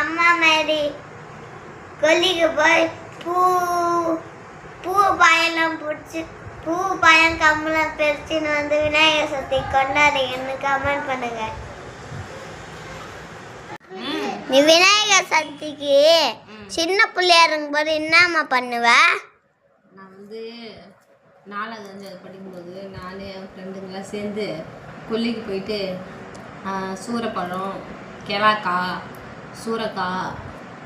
அம்மா மாதிரி கொல்லிக்கு போய் பூ பூ பாயெல்லாம் பிடிச்சி பூ பாயம் கம்பெல்லாம் பிரிச்சுன்னு வந்து விநாயகர் சதுர்த்தி கொண்டாடுங்கன்னு கமெண்ட் பண்ணுங்க. நீ விநாயகர் சதுர்த்திக்கு சின்ன பிள்ளையா இருக்கும்போது என்னம்மா பண்ணுவ? நான் வந்து 4வது 5வது படிக்கும்போது நான் என் ஃப்ரெண்டுங்கெல்லாம் சேர்ந்து கொல்லிக்கு போயிட்டு சூரப்பழம், கெலாக்காய், சூரக்காய்.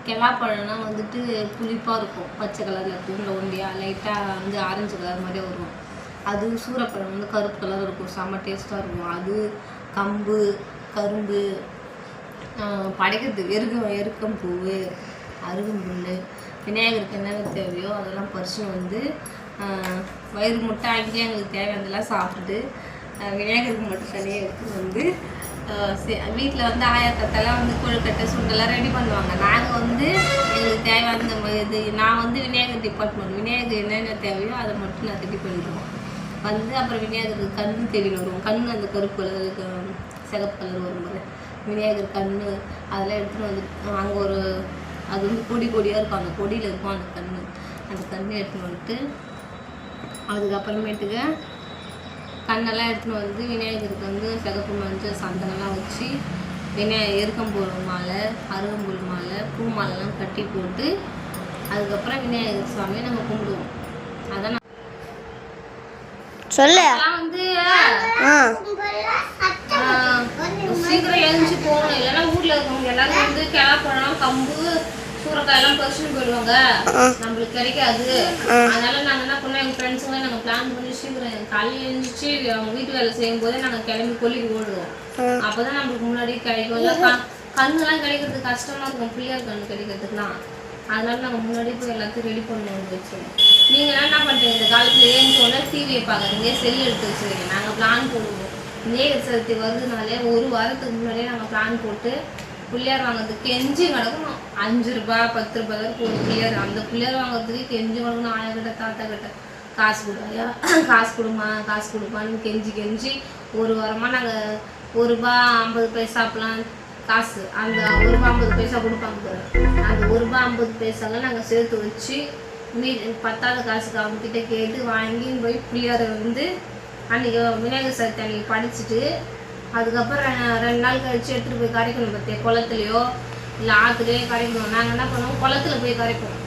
கெலாப்பழம்னா வந்துட்டு புளிப்பாக இருக்கும், பச்சை கலரில் தூண்டில் ஒண்டியாக லைட்டாக வந்து ஆரஞ்சு கலர் மாதிரி வரும். அது சூரப்பழம் வந்து கருப்பு கலர் இருக்கும், செம்ம டேஸ்ட்டாக இருக்கும். அது கம்பு, கரும்பு, படைக்கிறதுக்கு எருக்கம்பூ, அருகம்புல், விநாயகருக்கு என்னென்ன தேவையோ அதெல்லாம் பறிச்சு வந்து வயிறு முட்டை ஆகிட்டே எங்களுக்கு தேவையானதெல்லாம் சாப்பிட்டுட்டு விநாயகருக்கு மட்டும் தனியாக எடுத்துட்டு வந்து வீட்டில் வந்து ஆயத்தத்தெல்லாம் வந்து கொழுக்கட்டை சுண்டெல்லாம் ரெடி பண்ணுவாங்க. நாங்கள் வந்து எங்களுக்கு தேவையான இது நான் வந்து விநாயகர் டிபார்ட்மெண்ட், விநாயகர் என்னென்ன தேவையோ அதை மட்டும் நான் ரெடி பண்ணிடுவோம். வந்து அப்புறம் விநாயகருக்கு கண் தேடின்னு வருவோம். கண் அந்த கருப்பு கலர் சிகப்பு கலர் வரும்போது விநாயகர் கண் அதெல்லாம் எடுத்துகிட்டு வந்து அங்கே ஒரு அது வந்து கொடியாக இருக்கும், அந்த கொடியில் இருக்கும் அந்த கண் எடுத்துன்னு வந்துட்டு அதுக்கப்புறமேட்டுக்கு கண்ணெல்லாம் எடுத்துன்னு வந்து விநாயகருக்கு வந்து சிகப்பு மஞ்சள் சந்தனம்லாம் வச்சு எருக்கம்பூ மாலை, அருகம்புல் மாலை, பூ மாலைலாம் கட்டி போட்டு அதுக்கப்புறம் விநாயகர் சுவாமியை நாங்கள் கும்பிடுவோம். அதான் சொல்லு வந்து சீக்கிரம் எழுந்துச்சு போகணும், இல்லைன்னா ஊரில் இருக்கவங்க எல்லாரும் வந்து கெலாப்பழம், கம்பு, சூரக்காயெல்லாம் பறிச்சுன்னு போயிடுவாங்க, நம்மளுக்கு கிடைக்காது. அதனால நாங்கள் என்ன பண்ணோம், எங்கள் ஃப்ரெண்ட்ஸுங்களாம் நாங்கள் பிளான் பண்ணி சீக்கிரம் காலையில் எழுந்துச்சு அவங்க வீட்டு வேலை செய்யும் போதே நாங்கள் கிளம்பி கொல்லிக்கு ஓடுவோம். அப்போ தான் நம்மளுக்கு முன்னாடி கிடைக்கும். இல்லை கண்ணுலாம் கிடைக்கிறதுக்கு கஷ்டமாக இருக்கும், பிள்ளையார் கண்ணு கிடைக்கிறதுக்குலாம். அதனால நாங்கள் முன்னாடி போய் எல்லாத்தையும் ரெடி பண்ணி வச்சுருவோம். நீங்களாம் என்ன பண்ணுறீங்க, இந்த காலத்தில் ஏன்னு டிவியை பார்க்குறீங்க, செல் எடுத்து வச்சுருக்கீங்க. நாங்கள் பிளான் போடுவோம். விநாயகர் சதுர்த்தி வருதுனாலே ஒரு வாரத்துக்கு முன்னாடியே நாங்கள் பிளான் போட்டு பிள்ளையார் வாங்குறதுக்கு கெஞ்சி கிடக்கணும். 5 ரூபா 10 ரூபா தான் ஒரு பிள்ளையார். அந்த பிள்ளையார் வாங்குறதுக்கு கெஞ்சி கிடக்கணும். ஆயாக்கிட்ட தாத்தா கிட்ட காசு கொடுயா, காசு கொடுமா, காசு கொடுப்பான்னு கெஞ்சி ஒரு வாரமாக நாங்கள் 1 ரூபா 50 பைசாப்பெலாம் காசு அந்த 1 ரூபா 50 பைசா கொடுப்பாங்க. அந்த 1 ரூபா 50 பைசாலாம் நாங்கள் சேர்த்து வச்சு பத்தாவது காசுக்கு அவங்கக்கிட்ட கேட்டு வாங்கின்னு போய் பிள்ளையாரை வந்து அன்றைக்கி விநாயகர் சதுர்த்தி அன்றைக்கி படிச்சுட்டு அதுக்கப்புறம் 2 நாள் கழிச்சு எடுத்துகிட்டு போய் கரைக்கணும். பார்த்தியா, குளத்துலையோ இல்லை ஆற்றுலையோ கரைக்கணும். நாங்கள் என்ன பண்ணுவோம், குளத்துல போய் கரைப்போம்.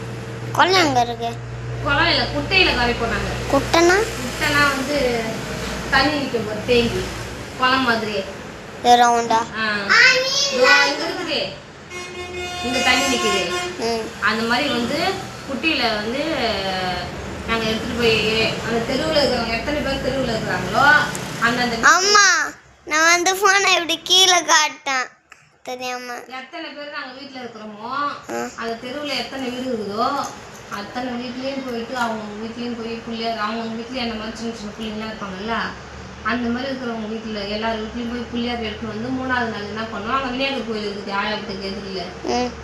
குளம் எங்கே இருக்கு? குளம் இல்லை, குட்டையில் கரைப்போம். நாங்கள் குட்டைனா வந்து தண்ணி நிற்கும் போது தேங்கி குளம் மாதிரியே ரவுண்டா இங்கே இருக்குது, இங்கே தண்ணி நிற்குது. அந்த மாதிரி வந்து குட்டியில் வந்து நாங்கள் எடுத்துகிட்டு போய் அந்த தெருவில் இருக்கிறவங்க எத்தனை பேர் தெருவில் இருக்கிறாங்களோ அந்த அம்மா நான் வந்து ஃபோனை இப்படி கீழே காட்டேன் தெரியாம எத்தனை பேர் நாங்கள் வீட்டில் இருக்கிறோமோ அந்த தெருவில் எத்தனை வீடு இருக்குதோ அத்தனை வீட்லேயும் போயிட்டு அவங்க வீட்லேயும் போய் பிள்ளையார் அவங்க வீட்லேயும் என்ன மாதிரி சின்ன பிள்ளைங்களாம் இருப்பாங்கல்ல அந்த மாதிரி இருக்கிறவங்க வீட்டில் எல்லார் வீட்லேயும் போய் பிள்ளையார் எடுத்துன்னு வந்து 3வது நாள் என்ன பண்ணுவோம், அங்கே விநாயகர் கோயில் இருக்குது ஆயிரத்துக்கு எதிரில்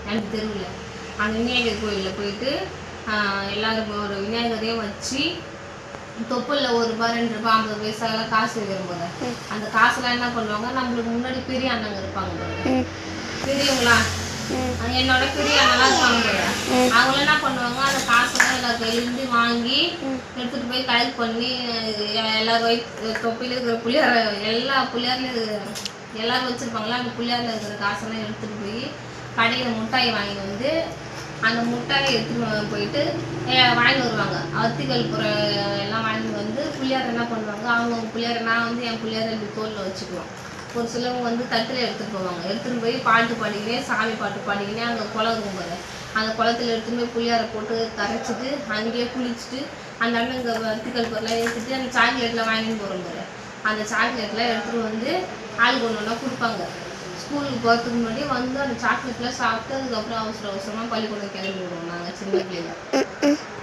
அந்த தெருவில். அந்த விநாயகர் கோயிலில் போயிட்டு எல்லாரும் ஒரு விநாயகரையும் வச்சு தொப்புல 1 ரூபா 2 ரூபா 50 பைசாலாம் காசு வைக்கிற போது அந்த காசுலாம் என்ன பண்ணுவாங்க, நம்மளுக்கு முன்னாடி பெரிய அண்ணங்க இருப்பாங்க, பெரியவங்களா என்னோட பெரிய அண்ணெல்லாம் இருப்பாங்க போல, அவங்களாம் என்ன பண்ணுவாங்க அந்த காசெல்லாம் எல்லா கையிலேருந்து வாங்கி எடுத்துகிட்டு போய் கலெக்ட் பண்ணி எல்லாரும் தொப்பில இருக்கிற புள்ளியார எல்லா புள்ளியார்லையும் எல்லாரும் வச்சுருப்பாங்களா அந்த புள்ளியாரில் இருக்கிற காசெல்லாம் எடுத்துகிட்டு போய் கடையில் முட்டாய் வாங்கிட்டு வந்து அந்த முட்டாயை எடுத்துகிட்டு போயிட்டு வாங்கிட்டு வருவாங்க. அத்திகள் புற எல்லாம் வாங்கிட்டு வந்து பிள்ளையார் என்ன பண்ணுவாங்க, அவங்க பிள்ளையார் நான் வந்து என் பிள்ளையார் இப்படி தோலில் வச்சுக்குவோம். ஒரு சிலவங்க வந்து தட்டில் எடுத்துகிட்டு போவாங்க. எடுத்துகிட்டு போய் பாட்டு பாடிக்கினே சாமி பாட்டு பாடிக்கினே அங்கே குளம் இருக்கும் போது அந்த குளத்தில் எடுத்துகிட்டு போய் பிள்ளையாரை போட்டு கரைச்சிட்டு அங்கேயே குளிச்சுட்டு அந்த அண்ணங்க அத்திகள் பொருளாக எடுத்துகிட்டு அந்த சாக்லேட்லாம் வாங்கிட்டு போகிறோம் போது அந்த சாக்லேட்லாம் எடுத்துகிட்டு வந்து ஆளுக்கு ஒன்று கொடுப்பாங்க. ஸ்கூலுக்கு போகிறதுக்கு முன்னாடி வந்து அந்த சாக்லேட்லாம் சாப்பிட்டு அதுக்கப்புறம் அவசரமாக பள்ளிக்கூடம் கிளம்பி விடுவோம் நாங்கள் சின்ன பிள்ளைங்க.